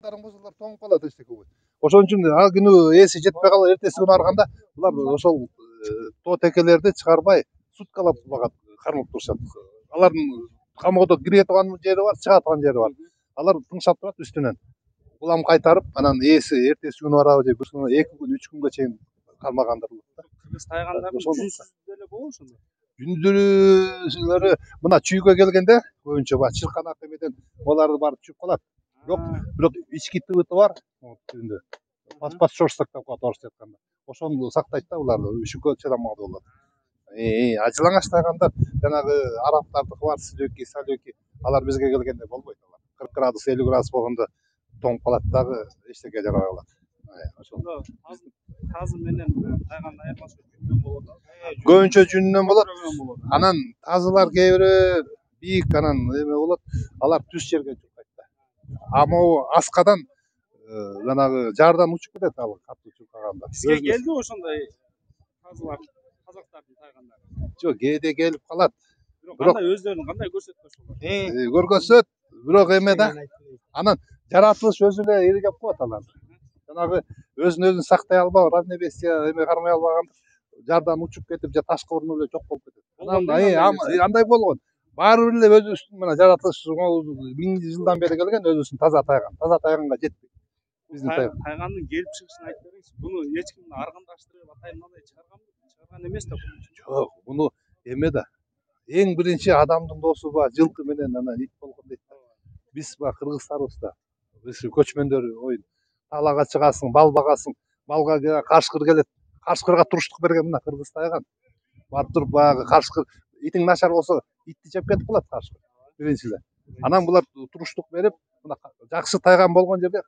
Аттарың болсалар тоңуп калат эчтеке болбойт. Ошон үчүн ал күнү эси жетпей калып эртеси күнү барганда булар ошол тоо текелерди чыгарбай суткалап багат кармап турушат. Алардын камоодо кире турган жери бар, чыга турган жери бар. Алар тыңшап турат үстүнөн. Улам кайтарып, анан ээси эртеси күнү барабы же бир күнү 2 күн 3 күнгө чейин кармагандыр. Кыргыз тайгандардын жүнсүз деле болобу ошондо? Жүндүрүлөрү мына чүйгө келгенде көбүнчө баягы чырканак эмеден оларды барып чүйүп калат. Бирок ички тыбыты бар түбүндө. Подшерсток деп коет орусча айтканда. Ошону сактайт да уларды, үшүккө чыдамдуу болот. А жылаңач тайгандар жанагы арабтардыкы бар, силөки, салөки, алар бизге келгенде болбойт алар. 40 градус, 50 градус болгондо тоңуп калат дагы эчтеке жарабай калат. Ошондо тазы менен тайгандын айырмасы жүндөн болот. Көбүнчө жүнүнөн болот. Анан тазылар кээ бири бийик анан эме болот. Алар түз жерге чуркайт да. А могу аскадан жанагы жардан учуп кетет ал катуу чуркаганда. Бизге келди ошондой тазылар, казактардын тайгандары. Жок, кээде келип калат. Бирок кандай өздөрүн кандай көрсөткөсү бар? Көргөзөт, бирок эме да. Анан жаратылыш өзү эле эргеп коет аларды. Жанагы өзүн сактай албап, равновесие эме кармай албаган жардан учуп кетип же ташка урунуп эле жок болуп кетет. Анан андай болгон. Баары бир эле өзүбүздүн мына жаратылыш 1000 жылдан бери келген өзүбүздүн таза тайган. Таза тайганга жетпейт. Биздин тайгандын келип чыгышын айтып бериңизчи. Буну эч ким аргындаштырып атайын мындай чыгарган эмес да. Жок, буну эме да. Эң биринчи адамдын досу ба жылкы менен анан ит болгон дейт. Биз ба кыргыздарбызда. Биз көчмөндөр ойын. Талага чыгасың, бал багасың. Балга кашкыр келет. Кашкырга туруштук берген мына кыргыз тайган. Барып туруп баягы кашкыр итиң начар болсо итти жеп кетип калат кашкыр. Биринчи эле. Анан булар туруштук берип, мына жакшы тайган болгон жерде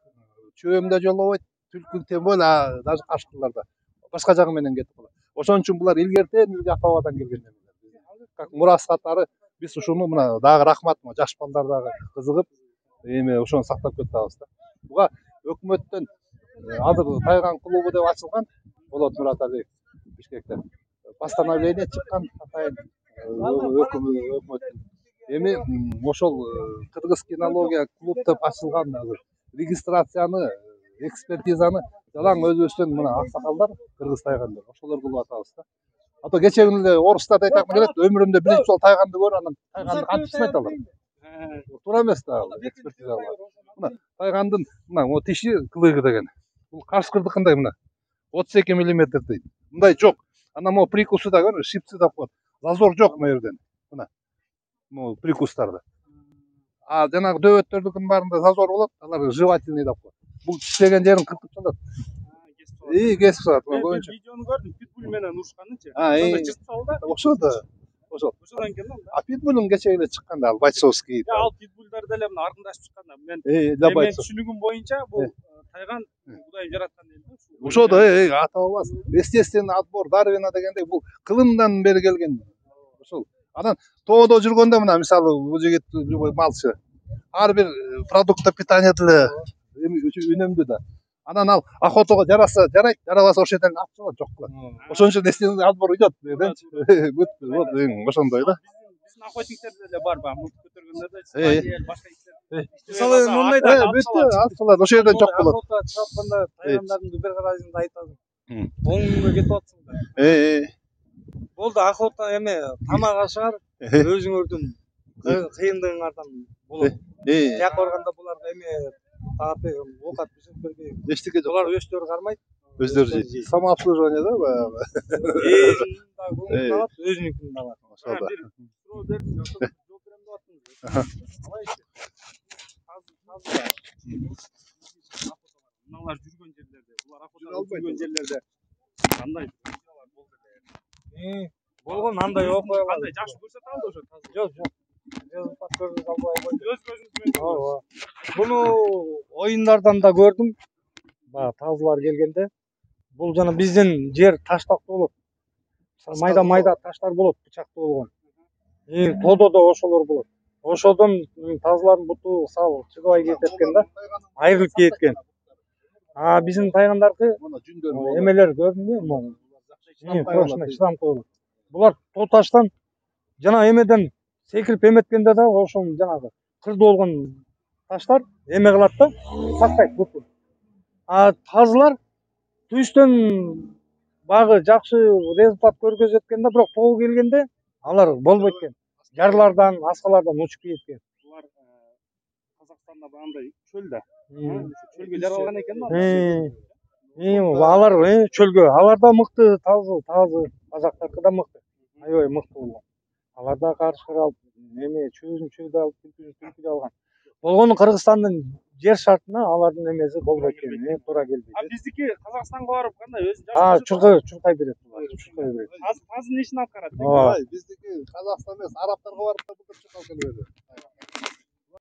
чөм да жолобойт, түлкү тембой, даже кашкырларда башка жагы менен кетип калат. Ошон үчүн булар илгертен ата бабадан келген эмелер. Как мурас катары биз ушуну мына дагы рахмат, жаш балдар дагы кызыгып, эме ошону сактап келатабыз да. Буга өкмөттөн азыр тайган клубу деп ачылган Болот Мураталиев Бишкекте. Постановление чыккан атайын өкмөттүн. Эми ошол кыргыз кинология клуб деп ачылган регистрацияны, экспертизаны жалаң өзүбүздүн мына аксакалдар, кыргыз тайгандар, ошолор кылып атабыз да. А то кече күнү эле орустар айтакын келет, өмүрүмдө биринчи жолу тайганды көрүп, анан тайганды кантип сынайт алар? Туура эмес да, экспертиза бар. Мына тайгандын мына могу тиши кылыгы деген. Бул кашкырдыкындай мына 32 мм дейт. Мындай жок. Анан могу прикусы да көрү, шипсы деп коет. Зазор жок мына жерден. Мына. Могу прикустарда. А жанагы дөбөттөрдүкүнүн баарында зазор болот, алар жевательный деп коет. Бул тиштеген жерин кыркып салат. Кесип салат. Көбүнчө видеону көрдүм, питбуль менен урушканычы. Ошондо жыртып салды да. Ошол да. Ошодан экен да. А питбулун кече эле чыккан да, ал бойцовский. Ал питбулдар деле мына аргындашып чыккан да. Мен түшүнүгүм боюнча бул тайган Кудай жараткан дейм да. Ошо да ата бабабыз. Естественный отбор, Дарвина дегендей бул кылымдан бери келген. Ошол. Анан тоодо жүргөндө мына мисалы бул жигит любой малчы. Ар бир продукт питания деле үнөмдүү да. Анан ал охотого жараса жарайт, жарабаса ошол жерден алып чыгат, жок кылат. Ошон үчүн естественный отбор идет. Вот ошондой да. Биздин охотниктерде деле бар баягы мылтык көтөргөндөрдө, башка иттер. Мисалы моундай да алып чыгат, ошол жерден жок болот. Охота чыгатканда тайгандардын бир каражында айтасың. 10 күнгө кетип атсың да. Болду, охота эме тамак ашаар, өзүңөрдүн кыйындыгыңардан болот. Тияка барганда буларга эме оокат пиширип бербей. Эчтеке жок. Булар өздөрү кармайт. Өздөрү жейт. Самообслуживание да баягы. Өзүнүн да алат, өзүнүкүн да алат. Ошол да. Суроо бердим, жок берем деп аттыңыз. Мыналар жүргөн жерлерде, булар охота жүргөн жерлерде кандай болду эле? Болгон андай окуялар. Кандай жакшы көрсөтө алды ошо таза? Жок. Результат көрсөтө албай койду. Өз көзүңүз менен. Ооба. Буну оюндардан да көрдүм. Баягы тазылар келгенде. Бул жана биздин жер таштактуу болот. Майда таштар болот, бычактуу болгон. Тоодо да ошолор болот. Ошодон тазылардын буту сал чыгыбай кетет экен да. Айрылып кеткен. А биздин тайгандаркы эмелер көрдүңбү? Прочно шыдамкой болот. Булар тоо таштан жана эмеден секирип эметкенде да ошол жанагы кырдуу болгон таштар эме кылат да, сактайт бүткүл. А тазылар түйүстөн багы жакшы результат көргөзөт экен да, бирок тоого келгенде алар болбойт экен. Жарлардан, аскалардан учуп кетет экен. Булар Казакстанда багындай чөлдө. Чөлгө жаралган экен да. Алар чөлгө, алар да мыкты, тазы, казактаркы да мыкты. Аябай мыкты болгон. Алар да карышкыр алып, чөзүн да алып, түлкү да алган. Болгону Кыргызстандын жер шартына алардын эмеси болбойт экен, туура келбейт. А биздики Казакстанга барып кандай өзү Чуркай берет. Тазынын ишин аткарат. Биздики Казакстан эмес, Арабтарга барып да былтыр чуркап келип